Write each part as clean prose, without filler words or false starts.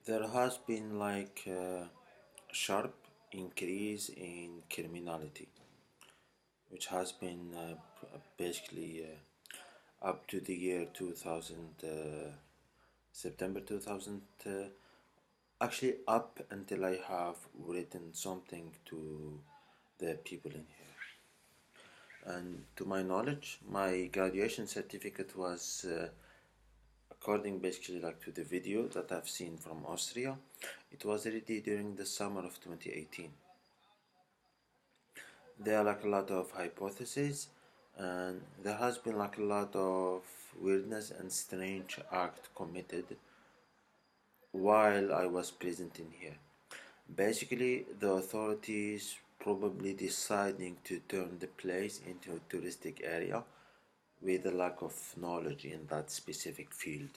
There has been like a sharp increase in criminality, which has been basically up to the year 2000, September 2000, actually up until I have written something to the people in here. And to my knowledge, my graduation certificate was according basically like to the video that I've seen from Austria, it was ready during the summer of 2018. There are like a lot of hypotheses, and there has been like a lot of weirdness and strange act committed while I was present in here. Basically, the authorities probably deciding to turn the place into a touristic area with a lack of knowledge in that specific field.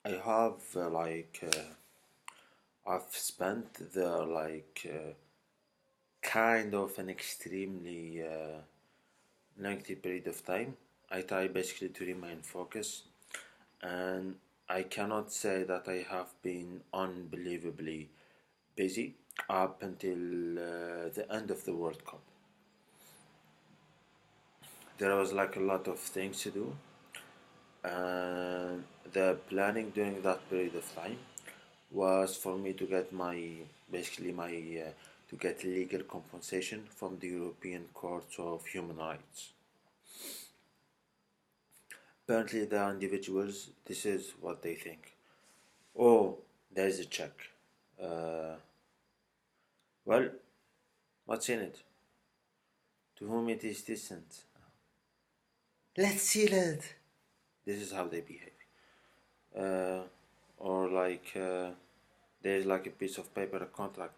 I have I've spent there kind of an extremely lengthy period of time. I try basically to remain focused, and I cannot say that I have been unbelievably busy up until the end of the World Cup. There was like a lot of things to do, and the planning during that period of time was for me to get my to get legal compensation from the European Court of Human Rights. Apparently, the individuals, this is what they think. Oh, there's a check. Uh, well, what's in it? To whom it is destined? Let's seal it. This is how they behave. Uh, or there's like a piece of paper, a contract.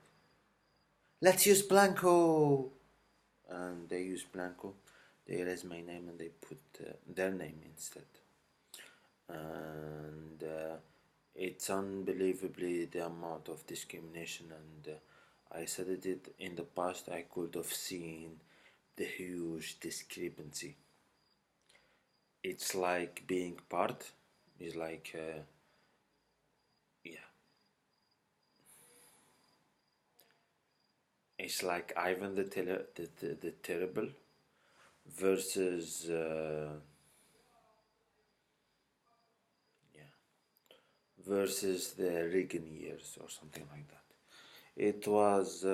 Let's use Blanco. And they use Blanco. They erase my name and they put their name instead. And it's unbelievably the amount of discrimination, and I said it in the past, I could have seen the huge discrepancy. It's like being part is like yeah, it's like Ivan the Terrible versus yeah, versus the Reagan years or something like that. It was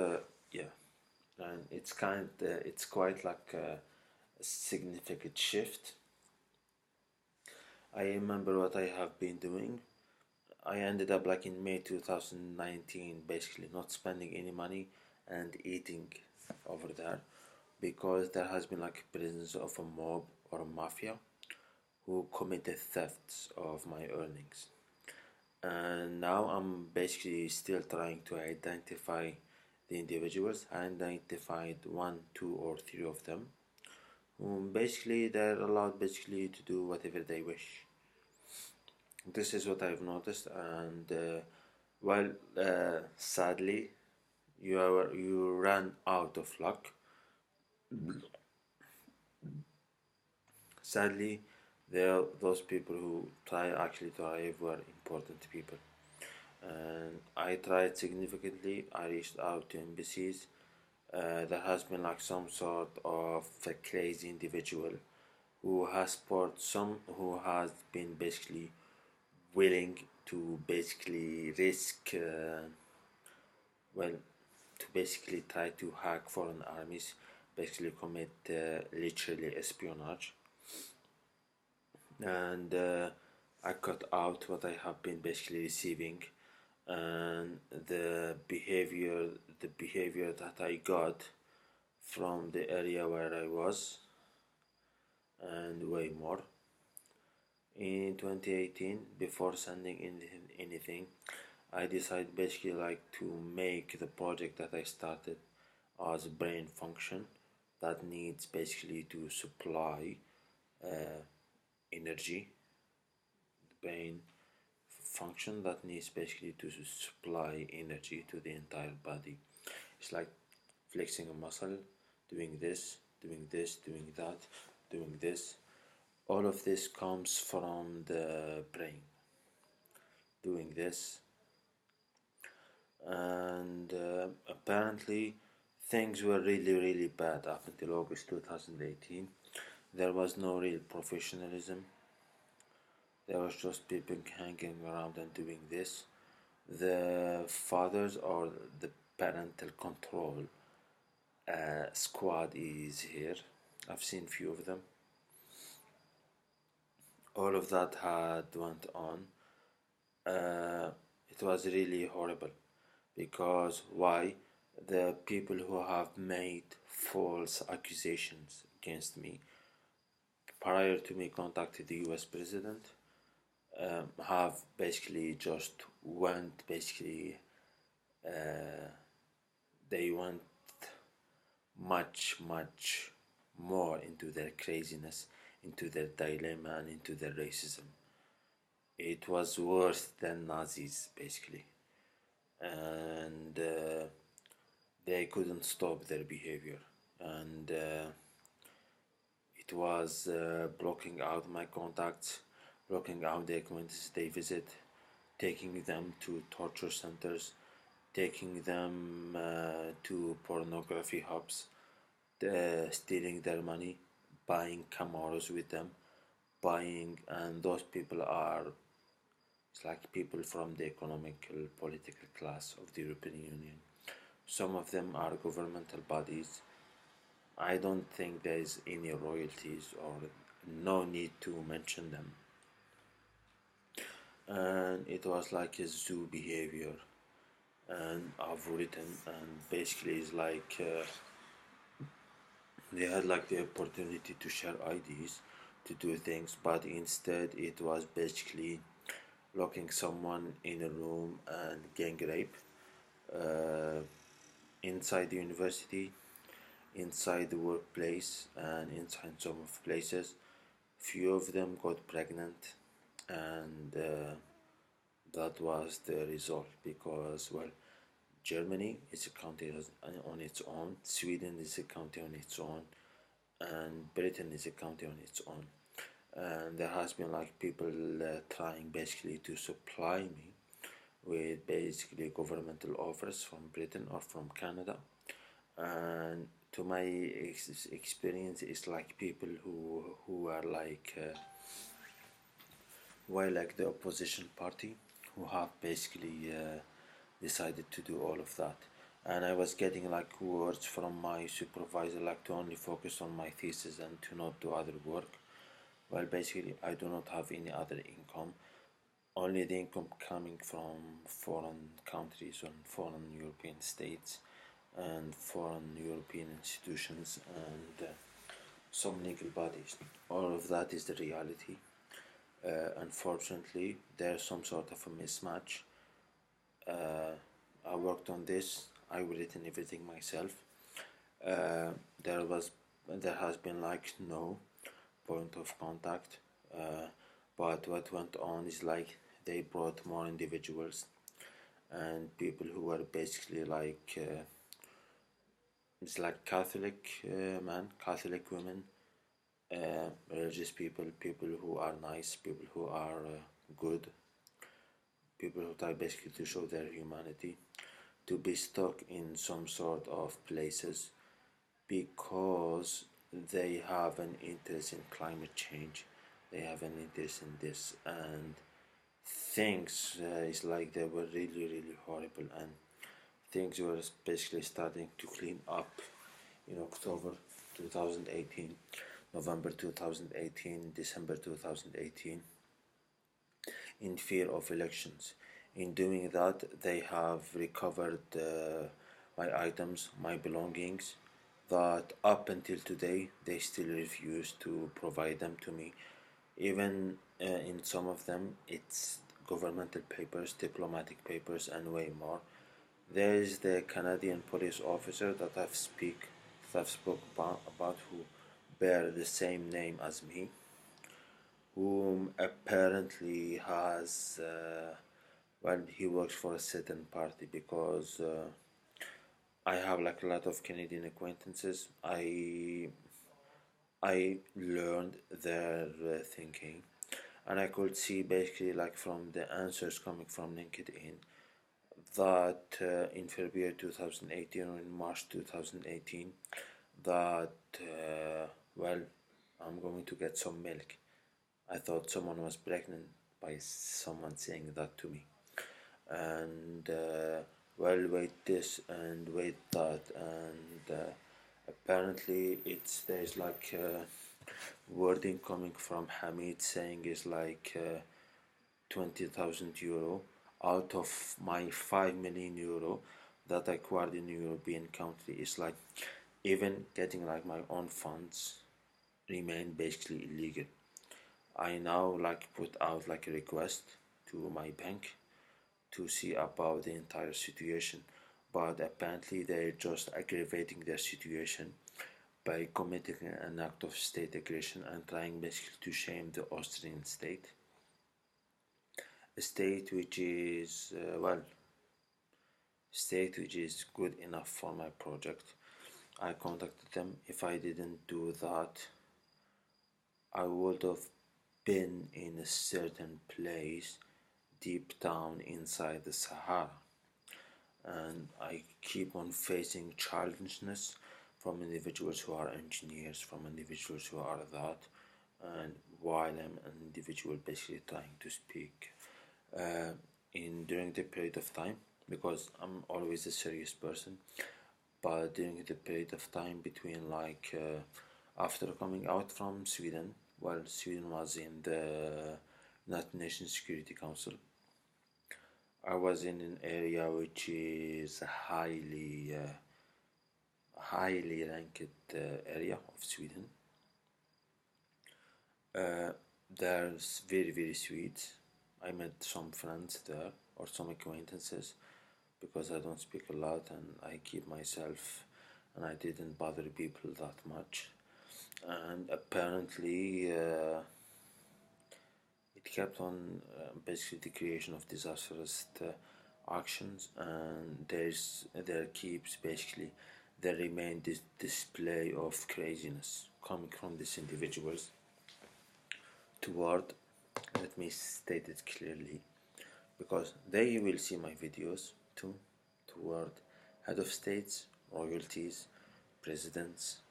yeah, and it's quite like a significant shift. I remember what I have been doing. I ended up like in May 2019, basically not spending any money and eating over there because there has been like a presence of a mob or a mafia who committed thefts of my earnings. And now I'm basically still trying to identify the individuals. I identified one, two, or three of them. Basically, they're allowed basically to do whatever they wish. This is what I've noticed, and sadly, you ran out of luck. Sadly, those people who try actually to arrive were important people, and I tried significantly. I reached out to embassies. There has been like some sort of a crazy individual who has who has been basically willing to basically risk well to basically try to hack foreign armies, basically commit literally espionage, and I cut out what I have been basically receiving, and the behavior that I got from the area where I was, and way more. In 2018, before sending anything, I decided basically like to make the project that I started as a brain function that needs basically to supply uh, energy. The brain function that needs basically to supply energy to the entire body. It's like flexing a muscle, doing this, doing this, doing that, doing this. All of this comes from the brain. doing this, and apparently things were really bad up until August 2018. There was no real professionalism. There was just people hanging around and doing this. The fathers or the parental control squad is here. I've seen few of them. All of that had went on. It was really horrible because why? The people who have made false accusations against me prior to me contacting the US president have basically just went basically they went much more into their craziness, into their dilemma, and into their racism. It was worse than Nazis basically, and they couldn't stop their behavior, and it was blocking out my contacts, blocking out the acquaintances they visit, taking them to torture centers, taking them to pornography hubs, stealing their money, buying Camaros with them, and those people are, it's like people from the economical political class of the European Union. Some of them are governmental bodies. I don't think there is any royalties or no need to mention them. And it was like a zoo behavior, and I've written, and basically it's like they had like the opportunity to share ideas, to do things, but instead it was basically locking someone in a room and gang rape uh, inside the university, inside the workplace, and inside some of places. Few of them got pregnant, and that was the result because, well, Germany is a country on its own, Sweden is a country on its own, and Britain is a country on its own. And there has been like people trying basically to supply me with basically governmental offers from Britain or from Canada, and to my experience it's like people who are like were like the opposition party who have basically decided to do all of that. And I was getting like words from my supervisor like to only focus on my thesis and to not do other work. Well, basically I do not have any other income, only the income coming from foreign countries and foreign European states and foreign European institutions and some legal bodies. All of that is the reality. Unfortunately, there's some sort of a mismatch. I worked on this. I written everything myself. Uh, there was, there has been like no point of contact. But what went on is like they brought more individuals and people who were basically like it's like Catholic men, Catholic women, religious people, people who are nice, people who are good, people who try basically to show their humanity, to be stuck in some sort of places because they have an interest in climate change, they have an interest in this, and things it's like they were really horrible, and things were basically starting to clean up in October 2018, November 2018, December 2018, in fear of elections. In doing that, they have recovered my items, my belongings, that up until today they still refuse to provide them to me. Even in some of them, it's governmental papers, diplomatic papers, and way more. There is the Canadian police officer that I've spoke about who bear the same name as me, whom apparently has well, he works for a certain party because I have like a lot of Canadian acquaintances. I learned their thinking. and I could see basically like from the answers coming from LinkedIn that in February 2018 or in March 2018 that well, I'm going to get some milk. I thought someone was pregnant by someone saying that to me, and well, wait this and wait that, and apparently there's like wording coming from Hamid saying is like 20,000 euro out of my 5 million euro that I acquired in a European country. Is like even getting like my own funds remain basically illegal. I now like put out like a request to my bank to see about the entire situation, but apparently they're just aggravating their situation by committing an act of state aggression and trying basically to shame the Austrian state, a state which is state which is good enough for my project. I contacted them. If I didn't do that, I would have been in a certain place deep down inside the Sahara, and I keep on facing childishness from individuals who are engineers, from individuals who are that, and while I'm an individual basically trying to speak in during the period of time, because I'm always a serious person, but during the period of time between like after coming out from Sweden, while Sweden was in the United Nations Security Council, I was in an area which is a highly ranked area of Sweden. There's very sweet. I met some friends there or some acquaintances because I don't speak a lot and I keep myself and I didn't bother people that much. And apparently it kept on basically the creation of disastrous actions, and there keeps basically there remain this display of craziness coming from these individuals toward, let me state it clearly, because they will see my videos too, toward head of states, royalties, presidents,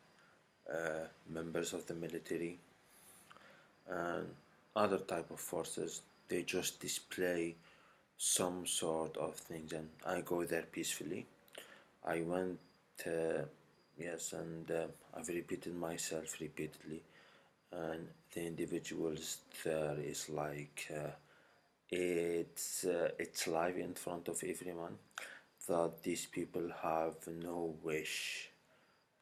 members of the military, and other type of forces. They just display some sort of things, and I go there peacefully. I went, yes, and I've repeated myself repeatedly, and the individuals there is like it's live in front of everyone that these people have no wish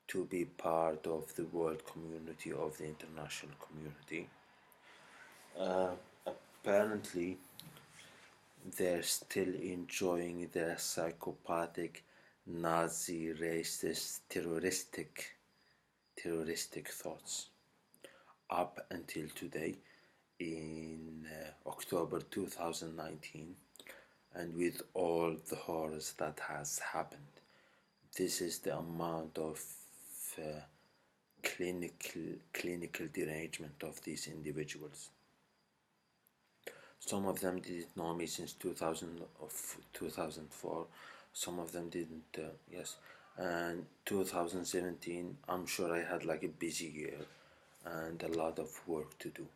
to be part of the world community, of the international community. Apparently they're still enjoying their psychopathic, Nazi, racist, terroristic thoughts up until today in October 2019, and with all the horrors that has happened. This is the amount of clinical derangement of these individuals. Some of them didn't know me since 2004. Some of them didn't. Yes, and 2017. I'm sure I had like a busy year and a lot of work to do.